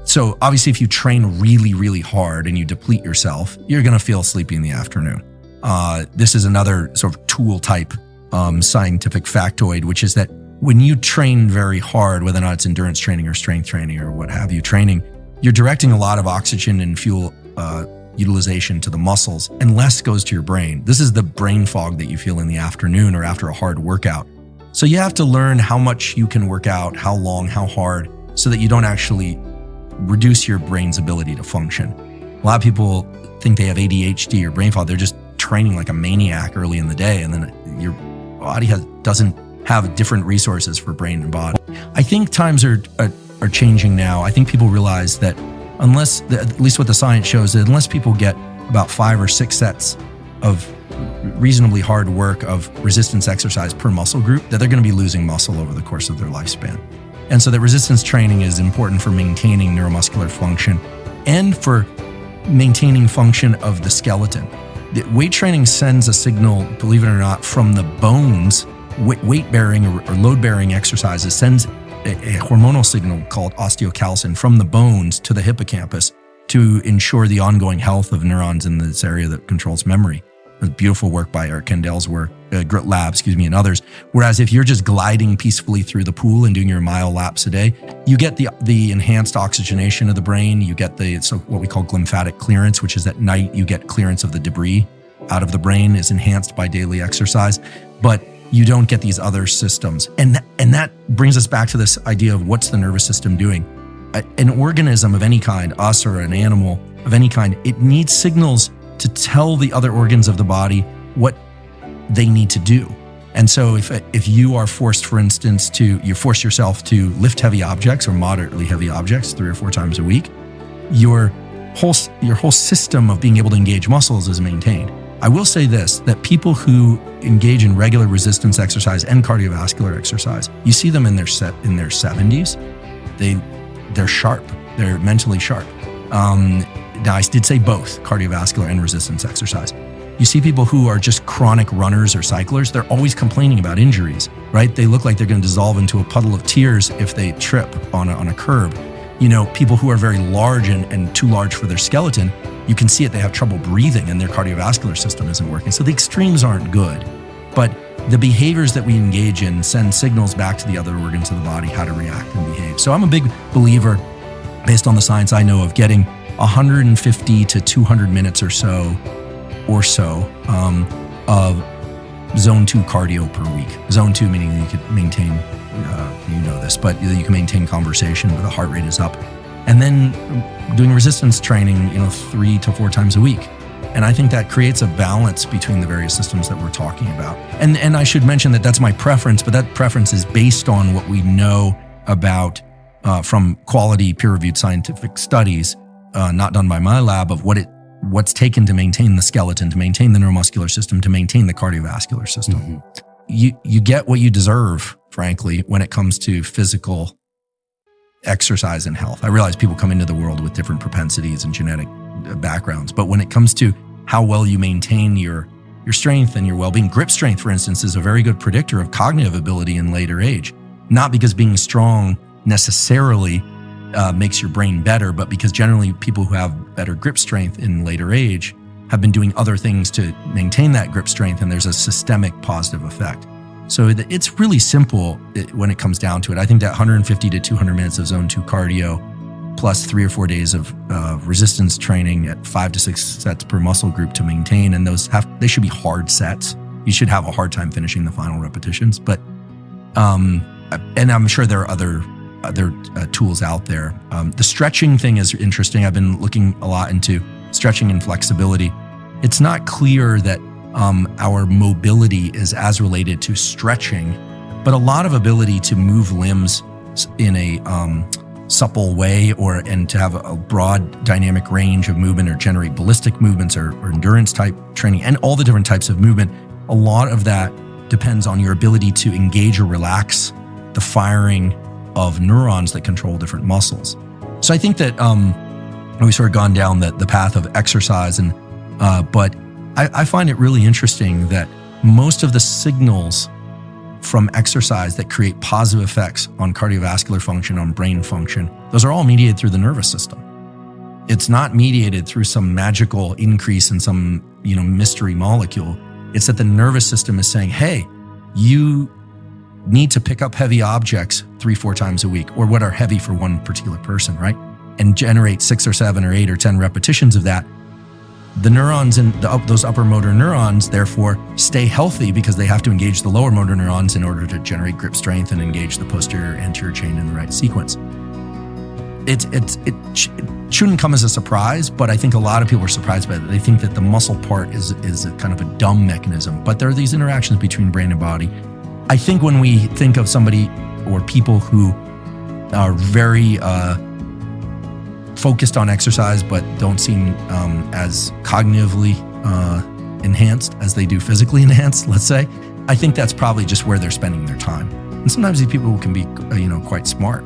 So obviously, if you train really, really hard and you deplete yourself, you're going to feel sleepy in the afternoon. This is another sort of tool type scientific factoid, which is that when you train very hard, whether or not it's endurance training or strength training or what have you training, you're directing a lot of oxygen and fuel utilization to the muscles, and less goes to your brain. This is the brain fog that you feel in the afternoon or after a hard workout. So you have to learn how much you can work out, how long, how hard, so that you don't actually reduce your brain's ability to function. A lot of people think they have ADHD or brain fog. They're just training like a maniac early in the day, and then your body doesn't have different resources for brain and body. I think times are changing now. I think people realize that at least what the science shows, that unless people get about 5 or 6 sets of reasonably hard work of resistance exercise per muscle group, that they're going to be losing muscle over the course of their lifespan. And so that resistance training is important for maintaining neuromuscular function and for maintaining function of the skeleton. The weight training sends a signal, believe it or not, from the bones. Weight-bearing or load-bearing exercises sends a hormonal signal called osteocalcin from the bones to the hippocampus to ensure the ongoing health of neurons in this area that controls memory. Beautiful work by Eric Kendall's lab, and others. Whereas if you're just gliding peacefully through the pool and doing your mile laps a day, you get the enhanced oxygenation of the brain. You get what we call glymphatic clearance, which is at night you get clearance of the debris out of the brain is enhanced by daily exercise, but you don't get these other systems. And that brings us back to this idea of what's the nervous system doing. An organism of any kind, us or an animal of any kind, it needs signals to tell the other organs of the body what they need to do. And so if you are forced, for instance, you force yourself to lift heavy objects or moderately heavy objects 3 or 4 times a week, your whole system of being able to engage muscles is maintained. I will say this, that people who engage in regular resistance exercise and cardiovascular exercise, you see them in their 70s, they're sharp, they're mentally sharp. Now, I did say both cardiovascular and resistance exercise. You see people who are just chronic runners or cyclers, they're always complaining about injuries, right? They look like they're going to dissolve into a puddle of tears if they trip on a curb. People who are very large and too large for their skeleton, you can see it, they have trouble breathing and their cardiovascular system isn't working. So the extremes aren't good, but the behaviors that we engage in send signals back to the other organs of the body how to react and behave. So I'm a big believer, based on the science I know, of getting 150 to 200 minutes or so of zone 2 cardio per week. Zone 2 meaning you could maintain, this, but you can maintain conversation where the heart rate is up. And then doing resistance training, 3 to 4 times a week. And I think that creates a balance between the various systems that we're talking about. And I should mention that that's my preference, but that preference is based on what we know about from quality peer-reviewed scientific studies, not done by my lab, of what's taken to maintain the skeleton, to maintain the neuromuscular system, to maintain the cardiovascular system. Mm-hmm. You get what you deserve, frankly, when it comes to physical exercise and health. I realize people come into the world with different propensities and genetic backgrounds, but when it comes to how well you maintain your strength and your well-being, grip strength, for instance, is a very good predictor of cognitive ability in later age. Not because being strong necessarily makes your brain better, but because generally people who have better grip strength in later age have been doing other things to maintain that grip strength, and there's a systemic positive effect. So it's really simple when it comes down to it. I think that 150 to 200 minutes of zone 2 cardio plus 3 or 4 days of resistance training at 5 to 6 sets per muscle group to maintain, and they should be hard sets. You should have a hard time finishing the final repetitions, but and I'm sure there are other tools out there. The stretching thing is interesting. I've been looking a lot into stretching and flexibility. It's not clear that our mobility is as related to stretching, but a lot of ability to move limbs in a supple way and to have a broad dynamic range of movement or generate ballistic movements or endurance type training and all the different types of movement. A lot of that depends on your ability to engage or relax the firing of neurons that control different muscles. So I think that we've sort of gone down the path of exercise, but I find it really interesting that most of the signals from exercise that create positive effects on cardiovascular function, on brain function, those are all mediated through the nervous system. It's not mediated through some magical increase in some, mystery molecule. It's that the nervous system is saying, hey, you need to pick up heavy objects 3-4 times a week, or what are heavy for one particular person, right? And generate 6 or 7 or 8 or 10 repetitions of that. The neurons in those upper motor neurons, therefore, stay healthy because they have to engage the lower motor neurons in order to generate grip strength and engage the posterior anterior chain in the right sequence. It shouldn't come as a surprise, but I think a lot of people are surprised by it. They think that the muscle part is a kind of a dumb mechanism, but there are these interactions between brain and body. I think when we think of somebody or people who are very focused on exercise but don't seem as cognitively enhanced as they do physically enhanced, let's say, I think that's probably just where they're spending their time. And sometimes these people can be, quite smart.